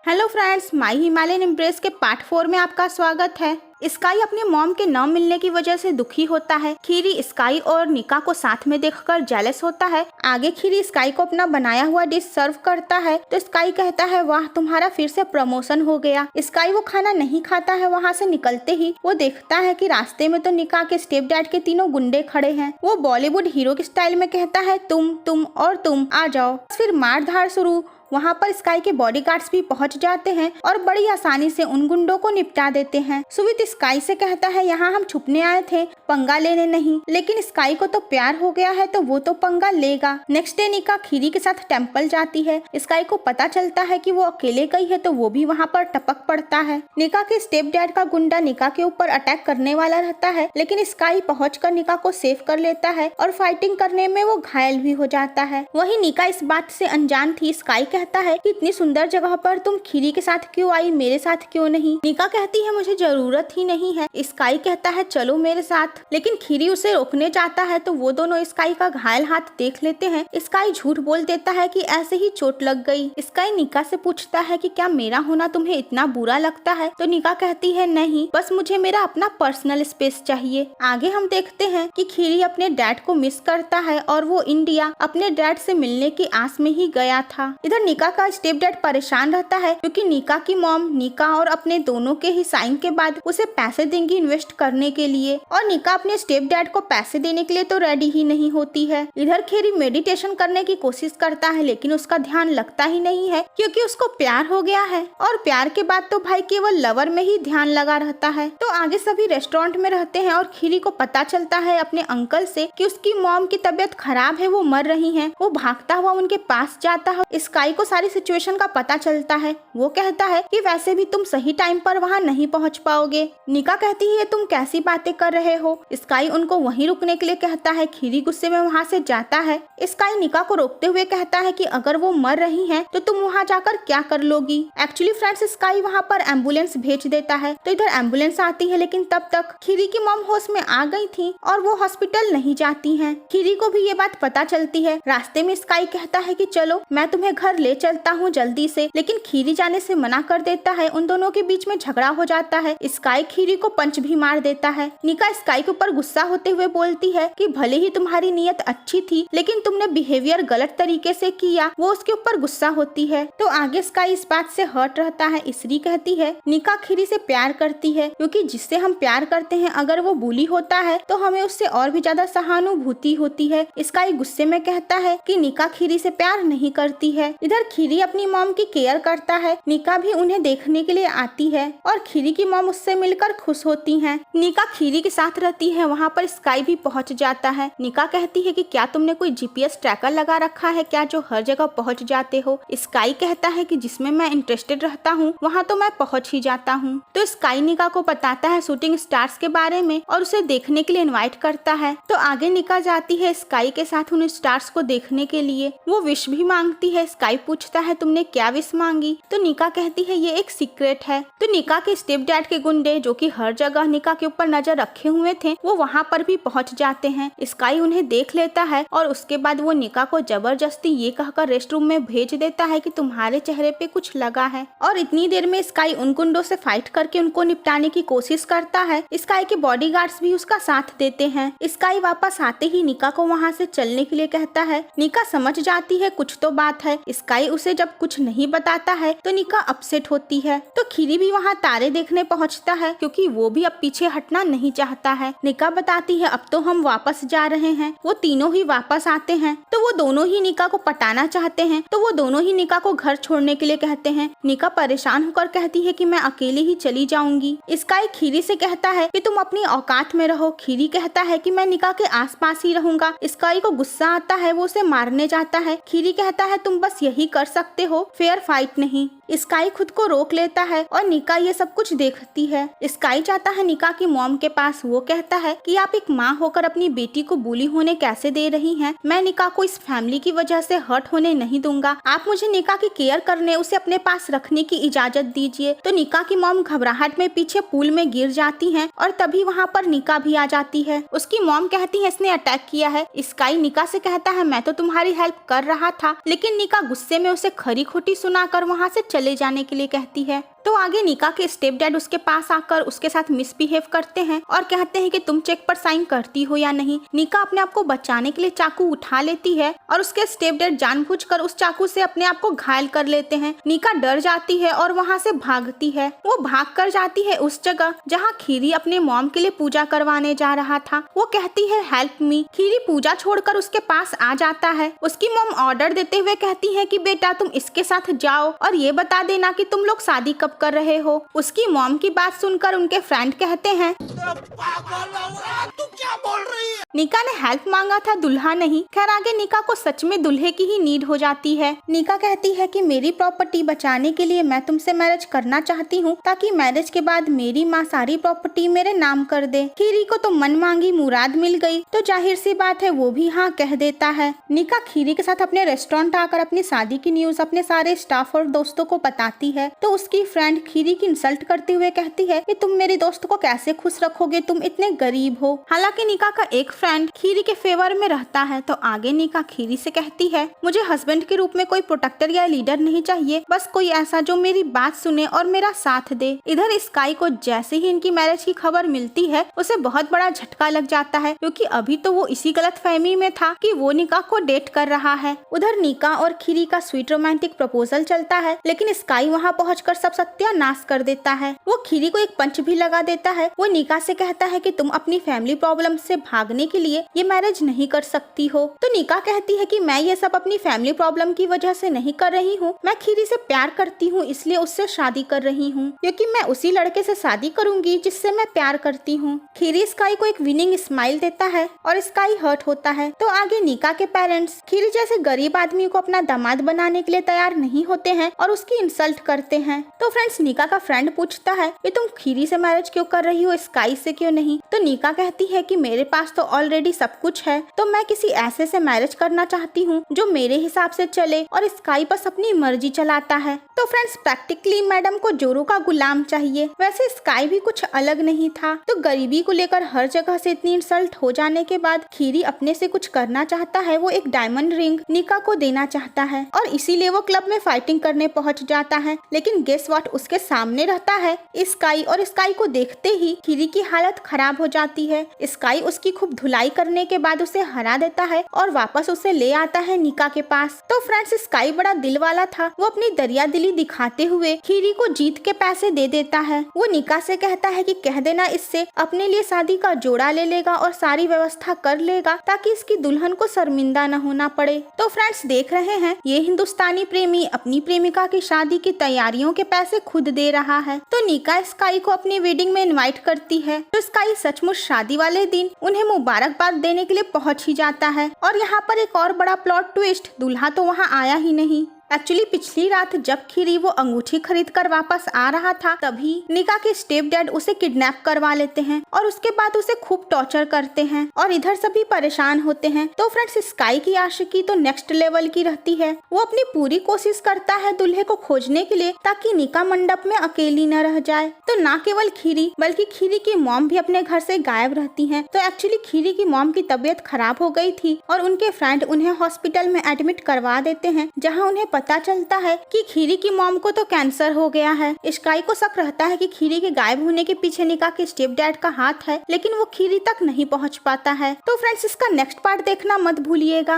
Hello friends, माई Himalayan embrace के part 4 में आपका स्वागत है। स्काई अपने मॉम के न मिलने की वजह से दुखी होता है। खीरी स्काई और निका को साथ में देखकर जेलस होता है। आगे खीरी स्काई को अपना बनाया हुआ डिश सर्व करता है तो स्काई कहता है, वाह तुम्हारा फिर से प्रमोशन हो गया। स्काई वो खाना नहीं खाता है। वहाँ से निकलते ही वो देखता है कि रास्ते में तो निका के स्टेप डैड के तीनों गुंडे खड़े हैं। वो बॉलीवुड हीरो के स्टाइल में कहता है, तुम और तुम आ जाओ। फिर मारधाड़ शुरू। वहाँ पर स्काई के बॉडीगार्ड्स भी पहुँच जाते हैं और बड़ी आसानी से उन गुंडों को निपटा देते हैं। सुवित स्काई से कहता है, यहाँ हम छुपने आए थे, पंगा लेने नहीं। लेकिन स्काई को तो प्यार हो गया है तो वो तो पंगा लेगा। नेक्स्ट डे निका खीरी के साथ टेम्पल जाती है। स्काई को पता चलता है कि वो अकेले गई है तो वो भी वहाँ पर टपक पड़ता है। निका के स्टेप डैड का गुंडा निका के ऊपर अटैक करने वाला रहता है, लेकिन स्काई पहुंचकर निका को सेव कर लेता है और फाइटिंग करने में वो घायल भी हो जाता है। वही निका इस बात से अनजान थी। स्काई कहता है कि इतनी सुंदर जगह पर तुम खीरी के साथ क्यों आई, मेरे साथ क्यों नहीं। निका कहती है, मुझे जरूरत ही नहीं है। स्काई कहता है, चलो मेरे साथ। लेकिन खीरी उसे रोकने जाता है तो वो दोनों स्काई का घायल हाथ देख लेते हैं। स्काई झूठ बोल देता है कि ऐसे ही चोट लग गई। स्काई निका से पूछता है कि क्या मेरा होना तुम्हें इतना बुरा लगता है, तो निका कहती है, नहीं, बस मुझे मेरा अपना पर्सनल स्पेस चाहिए। आगे हम देखते हैं कि खीरी अपने डैड को मिस करता है और वो इंडिया अपने डैड से मिलने की आस में ही गया था। इधर निका का स्टेप डैड परेशान रहता है क्योंकि निका की मॉम निका और अपने दोनों के ही साइन के बाद उसे पैसे देंगी इन्वेस्ट करने के लिए, और निका अपने स्टेप डैड को पैसे देने के लिए तो रेडी ही नहीं होती है। इधर खीरी मेडिटेशन करने की कोशिश करता है लेकिन उसका ध्यान लगता ही नहीं है क्योंकि उसको प्यार हो गया है, और प्यार के बाद तो भाई केवल लवर में ही ध्यान लगा रहता है। तो आगे सभी रेस्टोरेंट में रहते हैं और खीरी को पता चलता है अपने अंकल से कि उसकी मॉम की तबीयत खराब है, वो मर रही है। वो भागता हुआ उनके पास जाता है। स्काई को सारी सिचुएशन का पता चलता है। वो कहता है कि वैसे भी तुम सही टाइम पर वहाँ नहीं पहुँच पाओगे। निका कहती है, तुम कैसी बातें कर रहे हो। स्काई उनको वहीं रुकने के लिए कहता है। खीरी गुस्से में वहाँ से जाता है। स्काई निका को रोकते हुए कहता है कि अगर वो मर रही हैं तो तुम वहाँ जाकर क्या कर लोगी। एक्चुअली फ्रेंड्स, स्काई वहाँ पर एम्बुलेंस भेज देता है तो इधर एम्बुलेंस आती है, लेकिन तब तक खीरी की मॉम होश में आ गई थी और वो हॉस्पिटल नहीं जाती हैं। खीरी को भी ये बात पता चलती है। रास्ते में स्काई कहता है कि चलो मैं तुम्हें घर ले चलता हूँ जल्दी से, लेकिन खीरी जाने से मना कर देता है। उन दोनों के बीच में झगड़ा हो जाता है। स्काई खीरी को पंच भी मार देता है। निका स्काई के ऊपर गुस्सा होते हुए बोलती है कि भले ही तुम्हारी नीयत अच्छी थी लेकिन तुमने बिहेवियर गलत तरीके से किया। वो उसके ऊपर गुस्सा होती है। तो आगे स्काई इस बात से हर्ट रहता है। इसरी कहती है, निका खीरी से प्यार करती है क्योंकि जिससे हम प्यार करते हैं अगर वो बुली होता है तो हमें उससे और भी ज्यादा सहानुभूति होती है। स्काई गुस्से में कहता है कि निका खीरी से प्यार नहीं करती है। इधर खीरी अपनी मॉम की केयर करता है। निका भी उन्हें देखने के लिए आती है और खीरी की मॉम उससे मिलकर खुश होती हैं। निका खीरी के साथ रहती है। वहाँ पर स्काई भी पहुँच जाता है। निका कहती है कि क्या तुमने कोई जीपीएस ट्रैकर लगा रखा है क्या जो हर जगह पहुँच जाते हो। स्काई कहता है कि जिसमें मैं इंटरेस्टेड रहता हूँ वहाँ तो मैं पहुँच ही जाता हूँ। तो स्काई निका को बताता है शूटिंग स्टार्स के बारे में और उसे देखने के लिए इन्वाइट करता है। तो आगे निका जाती है स्काई के साथ उन स्टार्स को देखने के लिए। वो विश भी मांगती है। स्काई पूछता है, तुमने क्या विश मांगी। तो निका कहती है, ये एक सीक्रेट है। तो निका के स्टेप डैड के गुंडे जो कि हर जगह निका के ऊपर नजर रखे हुए थे वो वहाँ पर भी पहुँच जाते हैं। स्काई उन्हें देख लेता है और उसके बाद वो निका को जबरदस्ती ये कहकर रेस्ट रूम में भेज देता है कि तुम्हारे चेहरे पे कुछ लगा है। और इतनी देर में स्काई उन गुंडों से फाइट करके उनको निपटाने की कोशिश करता है। स्काई के बॉडीगार्ड्स भी उसका साथ देते हैं। स्काई वापस आते ही निका को वहाँ से चलने के लिए कहता है। निका समझ जाती है कुछ तो बात है। स्काई उसे जब कुछ नहीं बताता है तो निका अपसेट होती है। तो खीरी भी वहाँ तारे देखने पहुँचता है क्योंकि वो भी अब पीछे हटना नहीं चाहता है। निका बताती है, अब तो हम वापस जा रहे हैं। वो तीनों ही वापस आते हैं तो वो दोनों ही निका को पटाना चाहते हैं। तो वो दोनों ही निका को घर छोड़ने के लिए कहते हैं। निका परेशान होकर कहती है कि मैं अकेले ही चली जाऊंगी। स्काई खीरी से कहता है कि तुम अपनी औकात में रहो। खीरी कहता है कि मैं निका के आसपास ही रहूंगा। स्काई को गुस्सा आता है, वो उसे मारने जाता है। खीरी कहता है, तुम बस यही कर सकते हो, फेयर फाइट नहीं। स्काई खुद को रोक लेता है और निका ये सब कुछ देखती है। स्काई जाता है निका की मॉम के पास। वो कहता है कि आप एक माँ होकर अपनी बेटी को बुली होने कैसे दे रही हैं। मैं निका को इस फैमिली की वजह से हर्ट होने नहीं दूंगा। आप मुझे निका की केयर करने, उसे अपने पास रखने की इजाजत दीजिए। तो निका की मॉम घबराहट में पीछे पूल में गिर जाती हैं और तभी वहाँ पर निका भी आ जाती है। उसकी मॉम कहती है इसने अटैक किया है। स्काई निका से कहता है मैं तो तुम्हारी हेल्प कर रहा था, लेकिन निका गुस्से में उसे खरी खोटी सुनाकर वहाँ से चले जाने के लिए कहती है। तो आगे निका के स्टेप डैड उसके पास आकर उसके साथ मिसबिहेव करते हैं और कहते हैं कि तुम चेक पर साइन करती हो या नहीं। निका अपने आप को बचाने के लिए चाकू उठा लेती है और उसके स्टेप डैड जानबूझकर उस चाकू से अपने आप को घायल कर लेते हैं। निका डर जाती है और वहाँ से भागती है। वो भाग कर जाती है उस जगह जहाँ खीरी अपने मॉम के लिए पूजा करवाने जा रहा था। वो कहती है हेल्प मी। खीरी पूजा छोड़कर उसके पास आ जाता है। उसकी मॉम ऑर्डर देते हुए कहती है कि बेटा तुम इसके साथ जाओ और ये बता देना कि तुम लोग शादी कब कर रहे हो। उसकी मॉम की बात सुनकर उनके फ्रेंड कहते हैं तू क्या बोल रही है? निका ने हेल्प मांगा था, दुल्हा नहीं। खैर आगे निका को सच में दूल्हे की ही नीड हो जाती है। निका कहती है कि मेरी प्रॉपर्टी बचाने के लिए मैं तुमसे मैरिज करना चाहती हूँ ताकि मैरिज के बाद मेरी माँ सारी प्रॉपर्टी मेरे नाम कर दे। खीरी को तो मन मांगी मुराद मिल गई तो जाहिर सी बात है वो भी हाँ कह देता है। निका खीरी के साथ अपने रेस्टोरेंट आकर अपनी शादी की न्यूज अपने सारे स्टाफ और दोस्तों को बताती है तो उसकी फ्रेंड खीरी की इंसल्ट करते हुए कहती है कि तुम मेरे दोस्त को कैसे खुश रखोगे, तुम इतने गरीब हो। हालांकि निका का एक फ्रेंड खीरी के फेवर में रहता है तो आगे निका खीरी से कहती है मुझे हस्बैंड के रूप में कोई प्रोटेक्टर या लीडर नहीं चाहिए, बस कोई ऐसा जो मेरी बात सुने और मेरा साथ दे। इधर स्काई को जैसे ही इनकी मैरिज की खबर मिलती है उसे बहुत बड़ा झटका लग जाता है क्योंकि अभी तो वो इसी गलतफहमी में था कि वो निका को डेट कर रहा है। उधर निका और खीरी का स्वीट रोमांटिक प्रपोजल चलता है लेकिन स्काई वहाँ पहुंचकर सब सत्यानाश कर देता है। वो खीरी को एक पंच भी लगा देता है। वो निका से कहता है कि तुम अपनी फैमिली प्रॉब्लम से भागने के लिए ये मैरिज नहीं कर सकती हो। तो निका कहती है कि मैं ये सब अपनी फैमिली प्रॉब्लम की वजह से नहीं कर रही हूँ, मैं खीरी से प्यार करती हूँ इसलिए उससे शादी कर रही हूँ क्योंकि मैं उसी लड़के से शादी करूंगी जिससे मैं प्यार करती हूँ। खीरी स्काई को एक विनिंग स्माइल देता है और स्काई हर्ट होता है। तो आगे निका के पेरेंट्स खीरी जैसे गरीब आदमी को अपना दामाद बनाने के लिए तैयार नहीं होते हैं और उसकी इंसल्ट करते हैं। तो फ्रेंड्स निका का फ्रेंड पूछता है कि तुम खीरी से मैरिज क्यों कर रही हो, स्काई से क्यों नहीं। तो निका कहती है कि मेरे पास तो ऑलरेडी सब कुछ है तो मैं किसी ऐसे से मैरिज करना चाहती हूँ जो मेरे हिसाब से चले और स्काई बस अपनी मर्जी चलाता है। तो फ्रेंड्स प्रैक्टिकली मैडम को जोरू का गुलाम चाहिए। वैसे स्काई भी कुछ अलग नहीं था। तो गरीबी को लेकर हर जगह से इतनी इंसल्ट हो जाने के बाद खीरी अपने से कुछ करना चाहता है। वो एक डायमंड रिंग निका को देना चाहता है और इसीलिए वो क्लब में फाइटिंग करने पहुंच जाता है। लेकिन गेस व्हाट, उसके सामने रहता है स्काई और स्काई को देखते ही खीरी की हालत खराब हो जाती है। स्काई उसकी खूब धुलाई करने के बाद उसे हरा देता है और वापस उसे ले आता है निका के पास। तो फ्रेंड्स स्काई बड़ा दिल वाला था। वो अपनी दरिया दिली दिखाते हुए खीरी को जीत के पैसे दे देता है। वो निका से कहता है कि कह देना इससे अपने लिए शादी का जोड़ा ले लेगा और सारी व्यवस्था कर लेगा ताकि इसकी दुल्हन को शर्मिंदा न होना पड़े। तो फ्रेंड्स देख रहे हैं ये हिंदुस्तानी प्रेमी अपनी प्रेमिका की शादी की तैयारियों के पैसे खुद दे रहा है। तो निका स्काई को अपनी वेडिंग में इनवाइट करती है। तो स्काई सचमुच शादी वाले दिन उन्हें मुबारकबाद देने के लिए पहुंच ही जाता है। और यहाँ पर एक और बड़ा प्लॉट ट्विस्ट, दूल्हा तो वहाँ आया ही नहीं। एक्चुअली पिछली रात जब खीरी वो अंगूठी खरीद कर वापस आ रहा था तभी निका के स्टेप डैड उसे किडनैप करवा लेते हैं और उसके बाद उसे खूब टॉर्चर करते हैं और इधर सभी परेशान होते हैं। तो फ्रेंड्स स्काई की आशिकी तो नेक्स्ट लेवल की रहती है। वो अपनी पूरी कोशिश करता है दूल्हे को खोजने के लिए ताकि निका मंडप में अकेली न रह जाए। तो ना केवल खीरी बल्कि खीरी की मॉम भी अपने घर से गायब रहती है। तो एक्चुअली खीरी की मॉम की तबीयत खराब हो गई थी और उनके फ्रेंड उन्हें हॉस्पिटल में एडमिट करवा देते हैं जहाँ उन्हें पता चलता है कि खीरी की मॉम को तो कैंसर हो गया है। स्काई को शक रहता है कि खीरी के गायब होने के पीछे निका के स्टेप डैड का हाथ है लेकिन वो खीरी तक नहीं पहुंच पाता है। तो फ्रेंड्स इसका नेक्स्ट पार्ट देखना मत भूलिएगा।